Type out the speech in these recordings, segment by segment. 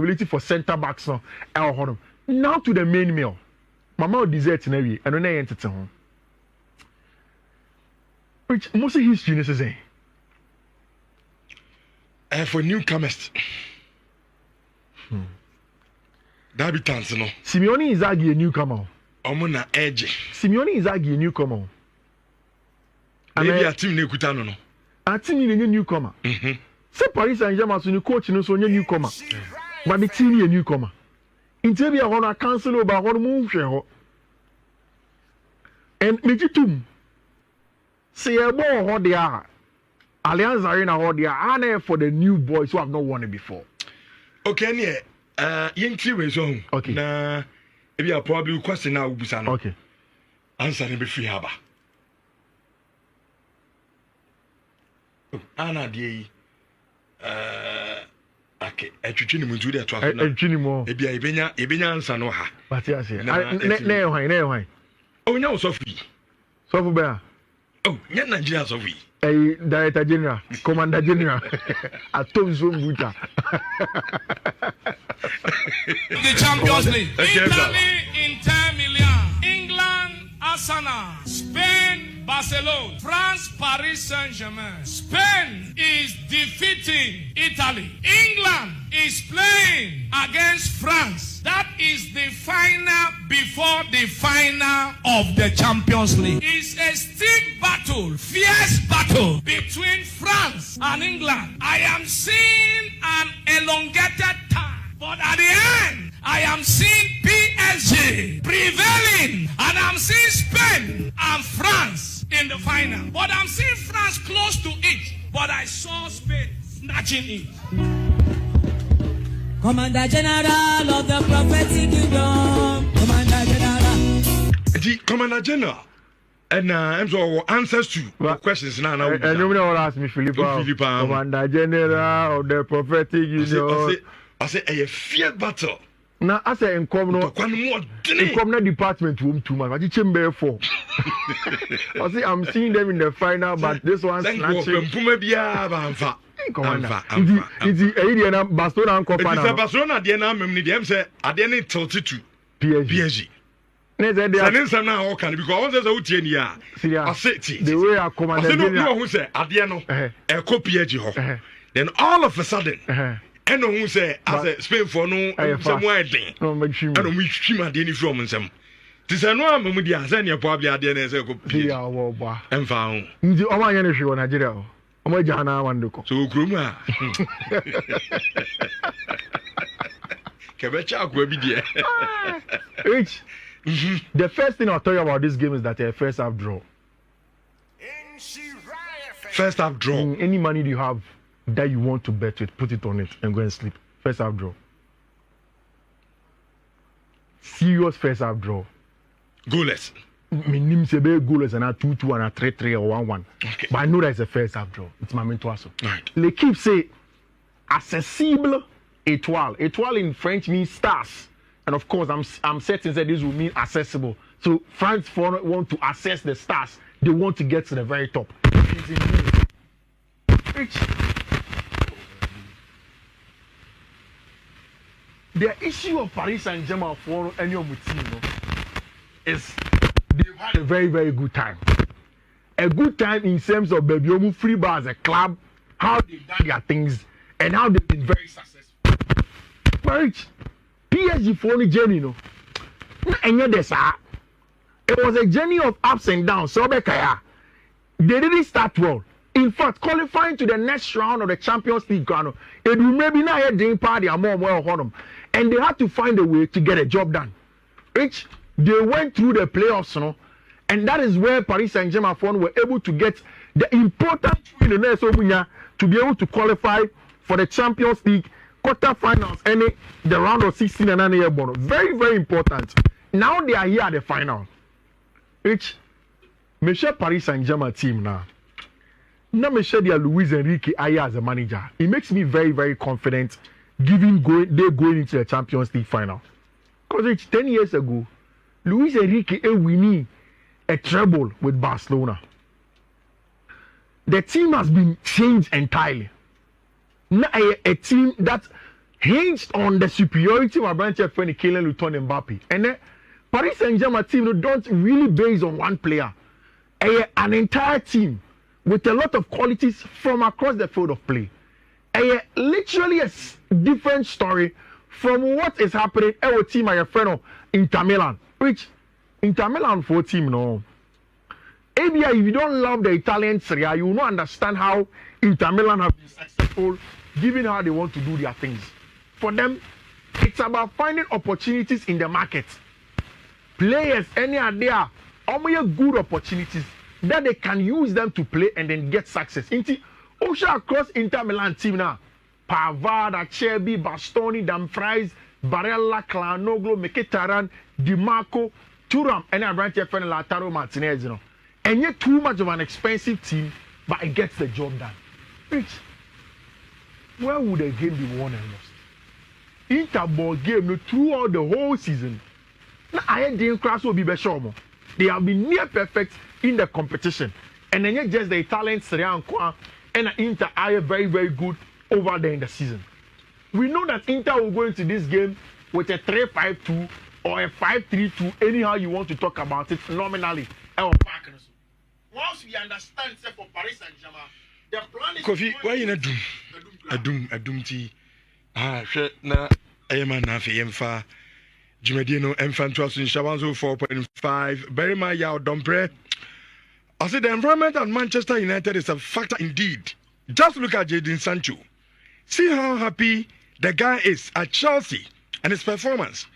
ability for centre backs no now to the main meal mama dessert na wi eno na yentete ho which most history ne say for newcomers Dabitans no Simeone Inzaghi a newcomer omo na edge Simeone Inzaghi a newcomer maybe a team na ekuta no a team ni newcomer say Paris Saint-Germain so ni coach no so newcomer but the team ni a newcomer inti bia ho na cancel over ho mu hwe ho and mejitum say e bo ho dia Allianz Arena ho dia ana for the new boys who have not won it before. Okay ne yenti we so okay. Na e bia probably question na ubusa no okay answer ne be free haba ana die okay etwitwi ni munzu de atwa so na etwini mo e bia ebenya answer no ha bati ase na hwan onya osofi sofu be oh nya Nigeria sofi Director General, Commander General, Atonzo Mbuta. The Champions League. Italy, Inter Milan. England, Arsenal. Spain, Barcelona. France, Paris Saint-Germain. Spain is defeating Italy. England is playing against France. That is the final before the final of the Champions League. It's a stiff battle, fierce battle between France and England. I am seeing an elongated time, but at the end, I am seeing PSG prevailing, and I'm seeing Spain and France in the final. But I'm seeing France close to it, but I saw Spain snatching it. Commander General of the Prophetic Kingdom. Commander General. And I'm so answers to questions now. And you know ask me, Philippa. Commander General of the Prophetic Kingdom. I say a fierce battle. Now, I say in common department room too much. What you chamber for? I say I'm seeing them in the final, but this one's snatching. Commander. It's Barcelona and Copa. It's Barcelona. The name of the say at the end tilted to PSG. Sanensa na o kan because all those out here ya. I say the way I command. I know who say at the end no e ko PSG ho. Then all of a sudden and who say as a Spain for no some way den. No me twim. And we twim at the end from nsem. Tisa no am mu dia say ne probably at the end say ko PSG. Ya wo ba. Emfa ho. Ndi o ma nya ne hwe Nigeria o. O ma jana wandeko. So krum a. Kebecha akwa bi dia. Rich. The first thing I'll tell you about this game is that a first half draw. First half draw. Any money you have that you want to bet with, put it on it and go and sleep. First half draw. Serious first half draw. Goalless. Minim sebe goalless and a 2-2 and a 3-3 or 1-1. Okay. But I know that it's a first half draw. It's my mental also. Right. L'équipe say accessible étoile. Étoile in French means stars. And of course, I'm certain that this will mean accessible. So France want to access the stars. They want to get to the very top. The issue of Paris Saint-Germain for any of the team is they've had a very, very good time. A good time in terms of Babyomu Free Bar as a club, how they've done their things, and how they've been very successful. Paris. PSG for the journey, no. It was a journey of ups and downs. So they didn't start well. In fact, qualifying to the next round of the Champions League, it will maybe not a day party and more well, and they had to find a way to get a job done. Which they went through the playoffs, no, and that is where Paris Saint-Germain were able to get the important win in the to be able to qualify for the Champions League quarterfinals and the round of 16 and 9 bonus. Very, very important. Now they are here at the final. Which Michel Paris Saint-Germain team now. Now Michel Luis Enrique Aya as a manager. It makes me very, very confident given they're going into the Champions League final. Because it's 10 years ago, Luis Enrique winning a treble with Barcelona. The team has been changed entirely. Now a team that hinged on the superiority of Abranche friend Kylian Mbappe. And then Paris Saint-Germain team don't really base on one player. An entire team with a lot of qualities from across the field of play. Literally a different story from what is happening at our team, my friend of Inter Milan. Which Inter Milan for team no. Maybe if you don't love the Italian Serie A, you will not understand how Inter Milan have been successful given how they want to do their things. For them, it's about finding opportunities in the market. Players, any idea, only good opportunities that they can use them to play and then get success. Also across Inter Milan team now, Pavard, Acerbi, Bastoni, Dumfries, Barella, Calhanoglu, Mkhitaryan, Di Marco, Thuram, and I branch friend Lautaro Martinez, you know. And yet too much of an expensive team, but it gets the job done. Which, where would the game be won and lost? Inter ball game throughout the whole season. Now I didn't crash will be better. They have been near perfect in the competition. And then yet just the Italian Serie A and Inter are very, very good over there in the season. We know that Inter will go into this game with a 3-5-2 or a 5-3-2, anyhow you want to talk about it nominally. Once we understand, say for Paris Saint-Germain, the plan is. Kofi, why you not doom tea? Na ayama na fe yemfa. Jumedino M fan 12 in Shabanzo 4.5. Very my yaw dompre. I said the environment at Manchester United is a factor indeed. Just look at Jadon Sancho. See how happy the guy is at Chelsea and his performance.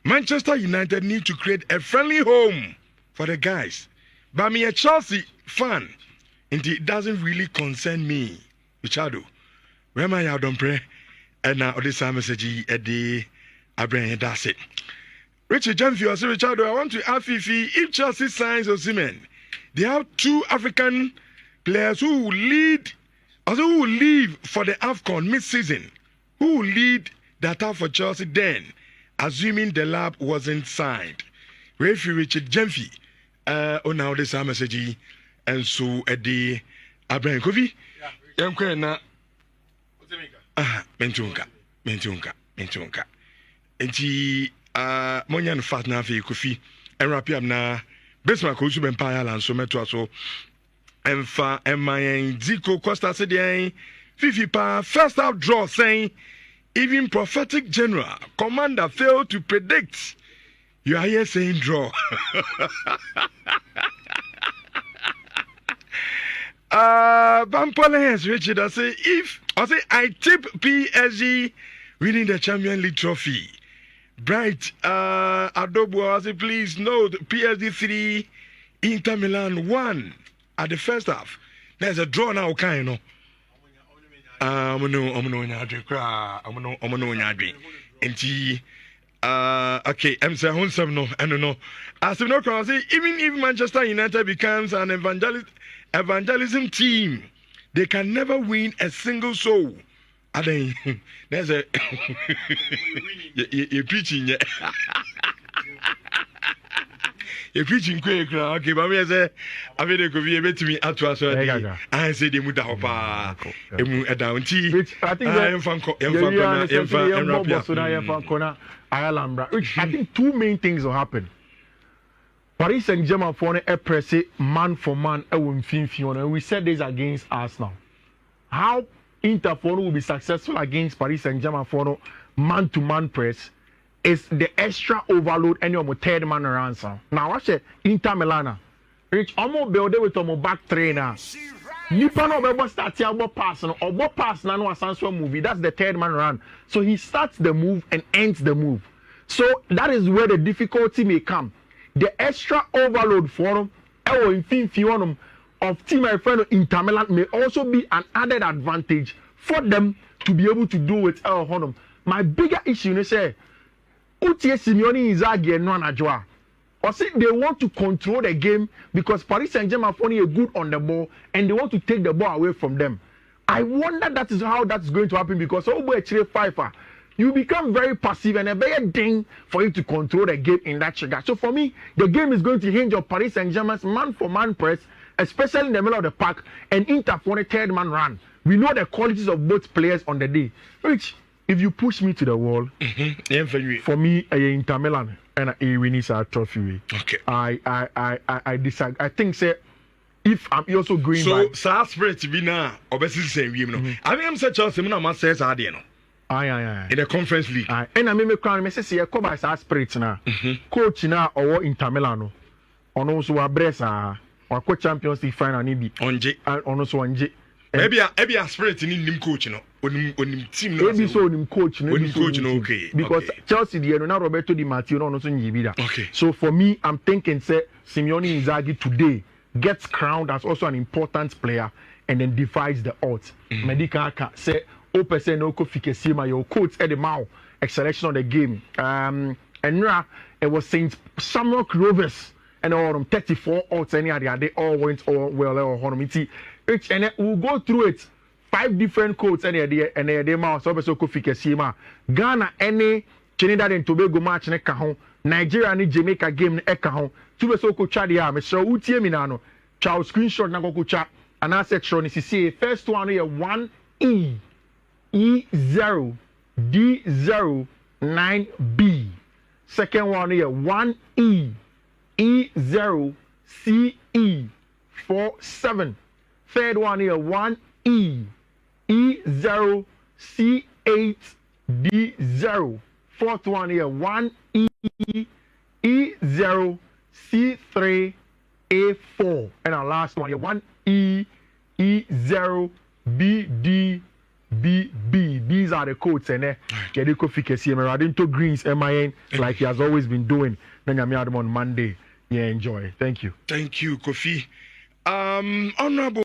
Manchester United need to create a friendly home for the guys. But me a Chelsea fan, and it doesn't really concern me. Richardo, where am I out on pray? And now this message at the Abraham that's it. Richard Jamfi, I say Richardo, I want to ask Fiifi if Chelsea signs Osimhen, they have two African players who will lead, also who will leave for the AFCON mid-season. Who will lead the attack for Chelsea then, assuming the lab wasn't signed? Referee Richard Jamfi. Now this message and so at the Abraham Kofi. Na mentunka. Enti monyan fat na fe Kofi and wrap up na besma ko su empire land so meto so emfa emayen Zico Costa said Fiifi pa first half draw saying even prophetic general commander failed to predict. You are here saying draw. Bampole has Richard. I say I tip PSG winning the Champions League trophy. Bright Adobo, I say please note PSG 3, Inter Milan 1 at the first half. There's a draw now, kind of. Okay, I'm saying no, I don't know. As you know, even if Manchester United becomes an evangelism team, they can never win a single soul. I mean, there's a you're preaching, yeah. You're preaching quick, okay, but I say, I mean, it could be a bit to me at us. I say, they would have a down tea. I think I am from Ireland, which I think two main things will happen. Paris Saint-Germain for a press man for man, and we said this against Arsenal. How Inter will be successful against Paris Saint-Germain for man to man press is the extra overload and your third man around. Now, watch it, Inter Milan. Rich, almost build it with a back trainer. Nipa no be start here about pass no or pass na no asanso movie. That's the third man run. So he starts the move and ends the move. So that is where the difficulty may come. The extra overload for him, in Fiifi of team my friend Inter Milan may also be an added advantage for them to be able to do it. My bigger issue is say, Utie Simeone Inzaghi and Nwana Joa. Or say they want to control the game because Paris Saint-Germain are good on the ball and they want to take the ball away from them. I wonder that is how that's going to happen because you become very passive and a very thing for you to control the game in that regard. So for me, the game is going to hinge on Paris Saint-Germain's man-for-man press, especially in the middle of the park, and Inter for a third man run. We know the qualities of both players on the day. Which if you push me to the wall, for me, Inter Milan and a winning trophy. Okay. I disagree. I think say if I'm also going so by. So spirit be now obviously same you know. I mean I'm such Chelsea no man says I no. Aye. In the Conference League. Aye. And I me crown me say come by spirit na. Coach na or Inter Milan no. Ono so abresa or Champions League final ni bi. Onje. Ono so onje. Maybe a spirit in him coach no. Onim team no. Maybe so onim coach no. Onim coach no okay. Because Chelsea the no Roberto Di Matteo no so nyibi da. Okay. So for me I'm thinking say Simeone Inzaghi today gets crowned as also an important player and then defies the odds. Medical say O% no ko fike my your coach at the mouth acceleration of the game. And now it was Saint Samuel Rovers and all 34 odds any other they all went all well or honomity. And we'll go through it. 5 different codes and they mouth so ko fike Ghana any Trinidad and Tobago match ne ka ho. Nigeria and Jamaica game ne ka ho. Two so ko cha dia me so utie mi na no. Charles screenshot na ko cha and I said show ni see first one here 1E E0 D0 9B. Second one here 1E E0 CE 47. Third one here 1E E0 C8 D0. Fourth one here 1E E0 C3 A4. And our last one here 1E E0 BD BB. These are the codes and Yediko Fikesi Radinto Greens MIN like he has always been doing. Then I'm on Monday. Yeah, enjoy. Thank you. Thank you, Kofi. Honorable